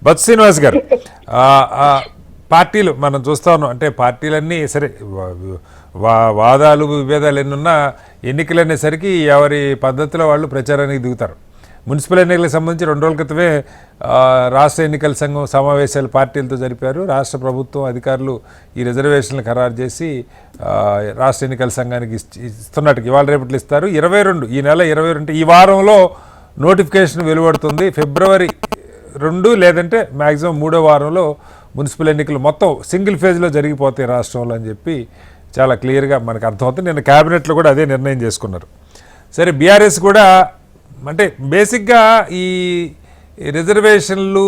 బత్ శ్రీనివాస్ గారు, పార్టీలు మనం చూస్తా ఉన్నాం. అంటే పార్టీలన్నీ సరే వాదాలు విభేదాలు ఎన్నున్నా ఎన్నికలు అనేసరికి ఎవరి పద్ధతిలో వాళ్ళు ప్రచారానికి దిగుతారు. మున్సిపల్ ఎన్నికలకు సంబంధించి 2 రోజుల క్రితమే రాష్ట్ర ఎన్నికల సంఘం సమావేశాలు పార్టీలతో జరిపారు. రాష్ట్ర ప్రభుత్వం అధికారులు ఈ రిజర్వేషన్లు ఖరారు చేసి రాష్ట్ర ఎన్నికల సంఘానికి ఇస్తున్నట్టుగా ఇవాళ రేపట్లు ఇస్తారు. 22 ఈ నెల 22 ఈ వారంలో నోటిఫికేషన్ వెలువడుతుంది. ఫిబ్రవరి 2 లేదంటే మ్యాక్సిమం 3వ వారంలో మున్సిపల్ ఎన్నికలు మొత్తం సింగిల్ ఫేజ్లో జరిగిపోతాయి రాష్ట్రంలో అని చెప్పి చాలా క్లియర్గా మనకు అర్థమవుతుంది. నిన్న క్యాబినెట్లో కూడా అదే నిర్ణయం చేసుకున్నారు. సరే, బీఆర్ఎస్ కూడా అంటే బేసిక్గా ఈ రిజర్వేషన్లు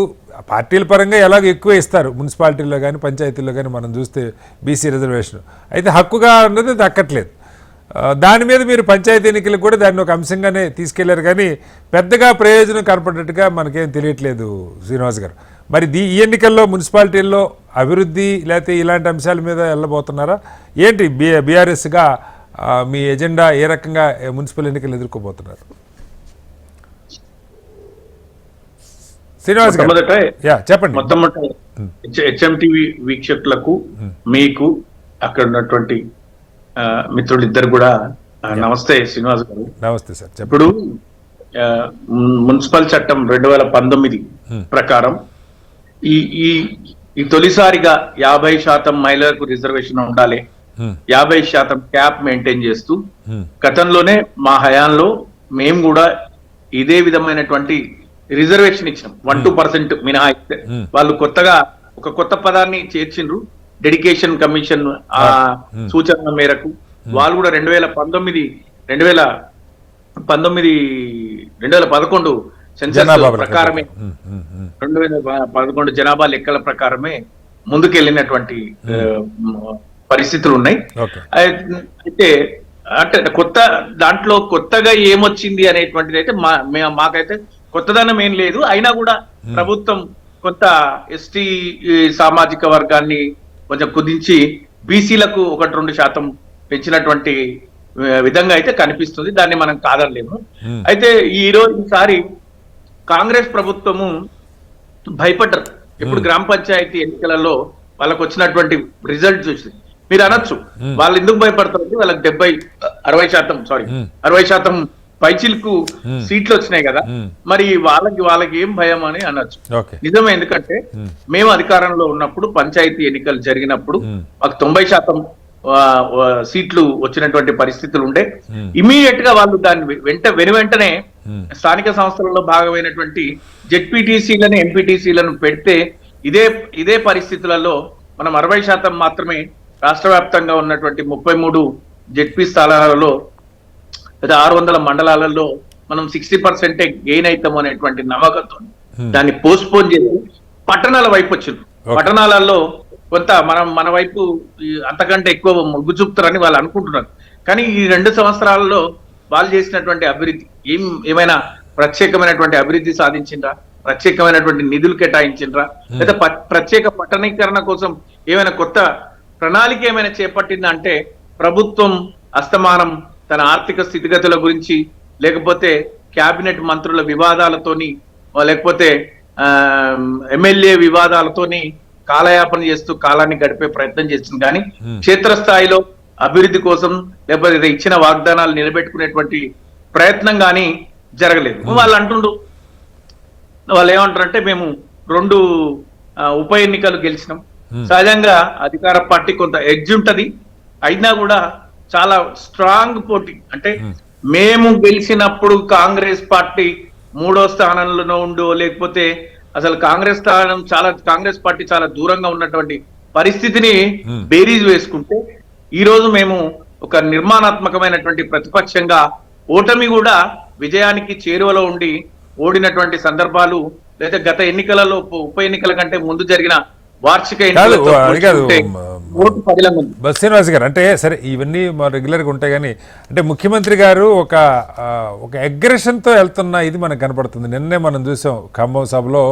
పార్టీల పరంగా ఎలాగో ఎక్కువ ఇస్తారు మున్సిపాలిటీల్లో కానీ పంచాయతీల్లో కానీ మనం చూస్తే బీసీ రిజర్వేషన్ అయితే హక్కుగా అన్నది దక్కట్లేదు. దాని మీద మీరు పంచాయతీ ఎన్నికలకు కూడా దాన్ని ఒక అంశంగానే తీసుకెళ్లారు, కానీ పెద్దగా ప్రయోజనం కనపడినట్టుగా మనకేం తెలియట్లేదు శ్రీనివాస్ గారు. మరి ఈ ఎన్నికల్లో మున్సిపాలిటీల్లో అభివృద్ధి లేకపోతే ఇలాంటి అంశాల మీద వెళ్ళబోతున్నారా ఏంటి? బీఆర్ఎస్గా మీ ఎజెండా ఏ రకంగా మున్సిపల్ ఎన్నికలు ఎదుర్కోబోతున్నారు శ్రీనివాస్ గారు? చెప్పండి. మొట్టమొదటి హెచ్ఎంటీవీ వీక్షకులకు, మీకు అక్కడ ఉన్నటువంటి మిత్రులిద్దరు కూడా నమస్తే. శ్రీనివాస్ గారు నమస్తే సార్. ఇప్పుడు మున్సిపల్ చట్టం 2019 ప్రకారం ఈ తొలిసారిగా 50% మహిళలకు రిజర్వేషన్ ఉండాలి, 50% క్యాప్ మెయింటైన్ చేస్తూ గతంలోనే మా హయాంలో మేము కూడా ఇదే విధమైనటువంటి రిజర్వేషన్ ఇచ్చాం. 1-2% మినహాయిస్తే వాళ్ళు కొత్తగా ఒక కొత్త పదాన్ని చేర్చిండ్రు. డెడికేషన్ కమిషన్ ఆ సూచనల మేరకు వాళ్ళు కూడా 2011 సెన్సస్ ప్రకారమే 2011 జనాభా లెక్కల ప్రకారమే ముందుకెళ్ళినటువంటి పరిస్థితులు ఉన్నాయి. అయితే అంటే కొత్త దాంట్లో కొత్తగా ఏమొచ్చింది అనేటువంటిది అయితే మాకైతే కొత్తదనం ఏం లేదు. అయినా కూడా ప్రభుత్వం కొంత ఎస్టీ సామాజిక వర్గాన్ని కొంచెం కుదించి బీసీలకు 1-2% పెంచినటువంటి విధంగా అయితే కనిపిస్తుంది. దాన్ని మనం కాదనలేము. అయితే ఈసారి కాంగ్రెస్ ప్రభుత్వము భయపడ్డారు. ఇప్పుడు గ్రామ పంచాయతీ ఎన్నికలలో వాళ్ళకు వచ్చినటువంటి రిజల్ట్ చూసి మీరు అనొచ్చు వాళ్ళు ఎందుకు భయపడతారు, వాళ్ళకి 60% పైచిలకు సీట్లు వచ్చినాయి కదా, మరి వాళ్ళకి ఏం భయం అని అనొచ్చు. నిజమే, ఎందుకంటే మేము అధికారంలో ఉన్నప్పుడు పంచాయతీ ఎన్నికలు జరిగినప్పుడు మాకు 90% సీట్లు వచ్చినటువంటి పరిస్థితులు ఉండే. ఇమీడియట్ గా వాళ్ళు దాన్ని వెంటనే స్థానిక సంస్థలలో భాగమైనటువంటి జెడ్పీటీసీలను ఎంపీటీసీలను పెడితే ఇదే పరిస్థితులలో మనం 60% మాత్రమే రాష్ట్ర వ్యాప్తంగా ఉన్నటువంటి 33 జెడ్పీ స్థానాలలో 600 మండలాలలో మనం 60% గెయిన్ అవుతాం అనేటువంటి నమ్మకంతో దాన్ని పోస్ట్పోన్ చేసి పట్టణాల వైపు వచ్చింది. పట్టణాలలో కొంత మన వైపు అంతకంటే ఎక్కువ మొగ్గు చూపుతారని వాళ్ళు అనుకుంటున్నారు. కానీ ఈ 2 సంవత్సరాలలో వాళ్ళు చేసినటువంటి అభివృద్ధి ఏమైనా ప్రత్యేకమైనటువంటి అభివృద్ధి సాధించిండ్రా, ప్రత్యేకమైనటువంటి నిధులు కేటాయించిండ్రా, లేదా ప్రత్యేక పట్టణీకరణ కోసం ఏమైనా కొత్త ప్రణాళిక ఏమైనా చేపట్టిందా అంటే ప్రభుత్వం అస్తమానం తన ఆర్థిక స్థితిగతుల గురించి, లేకపోతే కేబినెట్ మంత్రుల వివాదాలతోని, లేకపోతే ఎమ్మెల్యే వివాదాలతోని కాలయాపన చేస్తూ కాలాన్ని గడిపే ప్రయత్నం చేస్తుంది. కానీ క్షేత్రస్థాయిలో అభివృద్ధి కోసం లేకపోతే ఇచ్చిన వాగ్దానాలు నిలబెట్టుకునేటువంటి ప్రయత్నం కానీ జరగలేదు. వాళ్ళు ఏమంటారంటే మేము 2 ఉప ఎన్నికలు గెలిచినాం. సహజంగా అధికార పార్టీ కొంత ఎడ్జ్ ఉంటది, అయినా కూడా చాలా స్ట్రాంగ్ పోటీ. అంటే మేము గెలిచినప్పుడు కాంగ్రెస్ పార్టీ 3వ స్థానంలో ఉండు, లేకపోతే అసలు కాంగ్రెస్ పార్టీ చాలా దూరంగా ఉన్నటువంటి పరిస్థితిని బేరీజ్ వేసుకుంటే ఈ రోజు మేము ఒక నిర్మాణాత్మకమైనటువంటి ప్రతిపక్షంగా ఓటమి కూడా విజయానికి చేరువలో ఉండి ఓడినటువంటి సందర్భాలు, లేదా గత ఎన్నికలలో ఉప ఎన్నికల కంటే ముందు జరిగిన వార్షిక శ్రీనివాస్ గారు అంటే సరే ఇవన్నీ రెగ్యులర్గా ఉంటాయి, కానీ అంటే ముఖ్యమంత్రి గారు ఒక అగ్రెషన్తో వెళ్తున్న ఇది మనకు కనపడుతుంది. నిన్నే మనం చూసాం ఖమ్మం సభలో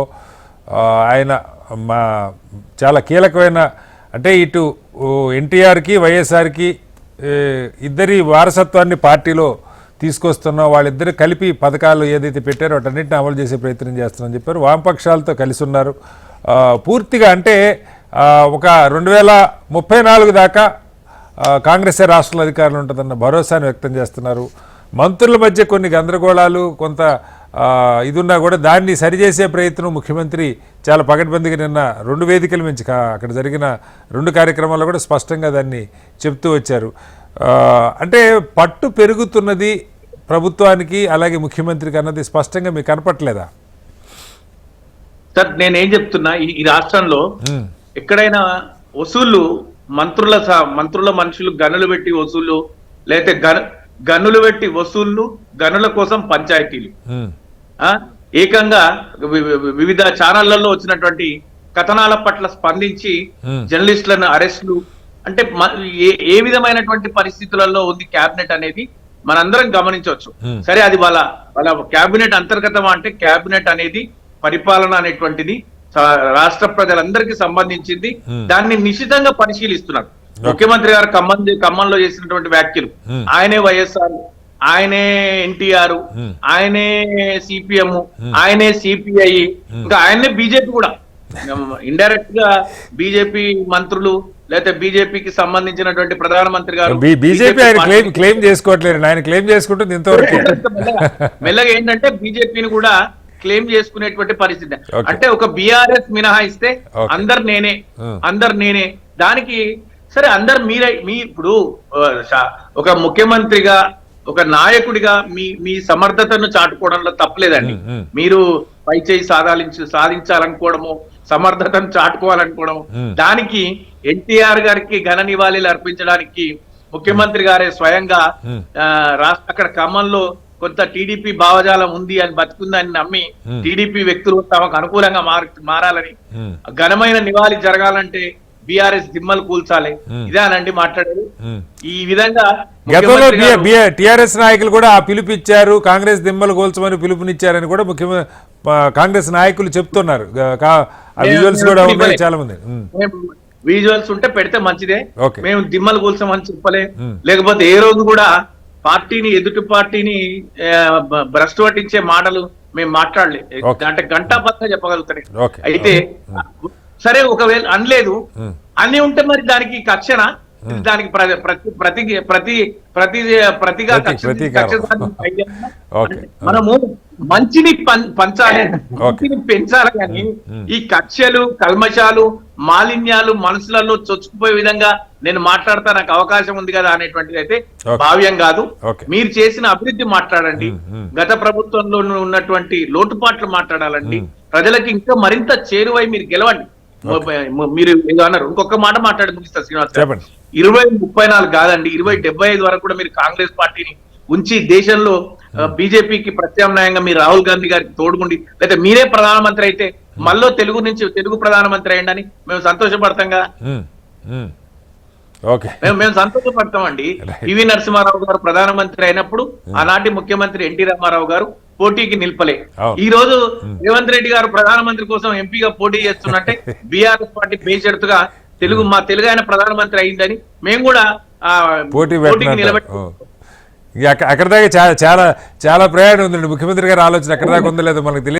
ఆయన చాలా కీలకమైన అంటే ఇటు ఎన్టీఆర్కి వైఎస్ఆర్కి ఇద్దరి వారసత్వాన్ని పార్టీలో తీసుకొస్తున్నాం, వాళ్ళిద్దరు కలిపి పథకాలు ఏదైతే పెట్టారో వాటన్నిటిని అమలు చేసే ప్రయత్నం చేస్తున్నామని చెప్పారు. వామపక్షాలతో కలిసి ఉన్నారు. పూర్తిగా అంటే ఒక 2034 దాకా కాంగ్రెసే రాష్ట్రంలో అధికారులు ఉంటుందన్న భరోసాను వ్యక్తం చేస్తున్నారు. మంత్రుల మధ్య కొన్ని గందరగోళాలు, కొంత ఇది ఉన్నా కూడా దాన్ని సరిచేసే ప్రయత్నం ముఖ్యమంత్రి చాలా పకడ్బందీగా నిన్న 2 వేదికల నుంచి అక్కడ జరిగిన 2 కార్యక్రమాల్లో కూడా స్పష్టంగా దాన్ని చెప్తూ వచ్చారు. అంటే పట్టు పెరుగుతున్నది ప్రభుత్వానికి అలాగే ముఖ్యమంత్రికి అన్నది స్పష్టంగా మీకు కనపట్లేదా? సార్ నేనేం చెప్తున్నా, ఈ రాష్ట్రంలో ఎక్కడైనా వసూళ్లు మంత్రుల మనుషులు గనులు పెట్టి వసూళ్లు, లేకపోతే గనులు పెట్టి వసూళ్లు, గనుల కోసం పంచాయతీలు, ఏకంగా వివిధ ఛానళ్లలో వచ్చినటువంటి కథనాల పట్ల స్పందించి జర్నలిస్టులను అరెస్టులు, అంటే ఏ విధమైనటువంటి పరిస్థితులలో ఉంది క్యాబినెట్ అనేది మనందరం గమనించవచ్చు. సరే, అది వాళ్ళ క్యాబినెట్ అంతర్గతమా అంటే క్యాబినెట్ అనేది పరిపాలన అనేటువంటిది రాష్ట్ర ప్రజలందరికీ సంబంధించింది. దాన్ని నిశితంగా పరిశీలిస్తున్నారు. ముఖ్యమంత్రి గారు ఖమ్మంలో చేసినటువంటి వ్యాఖ్యలు, ఆయనే వైఎస్ఆర్, ఆయనే ఎన్టీఆర్, ఆయనే సిపిఎం, ఆయనే సిపిఐ, ఇంకా ఆయనే బీజేపీ కూడా ఇండైరెక్ట్ గా బీజేపీ మంత్రులు లేకపోతే బీజేపీకి సంబంధించినటువంటి ప్రధానమంత్రి గారు బీజేపీ ఆయన క్లెయిమ్ చేసుకోవట్లేదు, ఆయన క్లెయిమ్ చేసుకుంటుంది ఇంతవరకు. మెల్లగా ఏంటంటే బీజేపీని కూడా క్లెయిమ్ చేసుకునేటువంటి పరిస్థితి. అంటే ఒక బీఆర్ఎస్ మినహాయిస్తే అందరు నేనే దానికి సరే, అందరు మీ ఇప్పుడు ఒక ముఖ్యమంత్రిగా, ఒక నాయకుడిగా మీ సమర్థతను చాటుకోవడంలో తప్పలేదండి. మీరు పై చేయి సాధించాలనుకోవడము, సమర్థతను చాటుకోవాలనుకోవడం, దానికి ఎన్టీఆర్ గారికి ఘన నివాళులు అర్పించడానికి ముఖ్యమంత్రి గారే స్వయంగా అక్కడ ఖమ్మంలో కొంత టీడీపీ భావజాలం ఉంది అని బతుకుందని నమ్మి టీడీపీ వ్యక్తులు తమకు అనుకూలంగా మారాలని, ఘనమైన నివాళి జరగాలంటే బీఆర్ఎస్ దిమ్మలు కూల్చాలి, ఇదేనండి మాట్లాడేది. ఈ విధంగా గతంలో టిఆర్ఎస్ నాయకులు కూడా ఆ పిలుపిచ్చారు, కాంగ్రెస్ దిమ్మలు కూల్చమని పిలుపునిచ్చారని కూడా కాంగ్రెస్ నాయకులు చెప్తున్నారు. విజువల్స్ కూడా ఉన్నాయి చాలా మంది. విజువల్స్ ఉంటే పెడితే మంచిదే, మేము దిమ్మలు కూల్చమని చెప్పలే. లేకపోతే ఏ రోజు కూడా పార్టీని, ఎదుటి పార్టీని భ్రష్టు పట్టించే మాటలు మేము మాట్లాడలే. అంటే గంటాపత్రంగా చెప్పగలుగుతాయి. అయితే సరే, ఒకవేళ అనలేదు అన్ని ఉంటే మరి దానికి కక్షణ, దానికి ప్రతిగా మనము మంచిని పంచాలి, మంచిని పెంచాలి. కానీ ఈ కక్షలు, కల్మషాలు, మాలిన్యాలు మనసులలో చొచ్చుకుపోయే విధంగా నేను మాట్లాడతా, నాకు అవకాశం ఉంది కదా అనేటువంటిది అయితే భావ్యం కాదు. మీరు చేసిన అభివృద్ధి మాట్లాడండి, గత ప్రభుత్వంలో ఉన్నటువంటి లోటుపాట్లు మాట్లాడాలండి, ప్రజలకి ఇంకా మరింత చేరువై మీరు గెలవండి. మీరు ఏదో అన్నారు, ఇంకొక మాట మాట్లాడి ముగిస్తారు శ్రీనివాస్ గారు. 2034 కాదండి, 2075 వరకు కూడా మీరు కాంగ్రెస్ పార్టీని ఉంచి దేశంలో బీజేపీకి ప్రత్యామ్నాయంగా మీరు రాహుల్ గాంధీ గారికి తోడుగుండి, లేదా మీరే ప్రధానమంత్రి అయితే మళ్ళీ తెలుగు ప్రధానమంత్రి అయ్యండి మేము సంతోషపడతాం కదా. మేము సంతోషపడతామండి. పివి నరసింహారావు గారు ప్రధానమంత్రి అయినప్పుడు ఆనాటి ముఖ్యమంత్రి ఎన్టీ రామారావు గారు పోటీకి నిలపలే. ఈ రోజు రేవంత్ రెడ్డి గారు ప్రధానమంత్రి కోసం ఎంపీగా పోటీ చేస్తున్నట్టే బీఆర్ఎస్ పార్టీ బేషరతుగా మా తెలుగు ఆయన ప్రధానమంత్రి అయిందని మేము కూడా పోటీకి నిలబెట్టి అక్కడ దాకా చాలా ప్రయాణం ఉందండి. ముఖ్యమంత్రి గారి ఆలోచన అక్కడ దాకా ఉందో లేదో మనకు తెలియదు.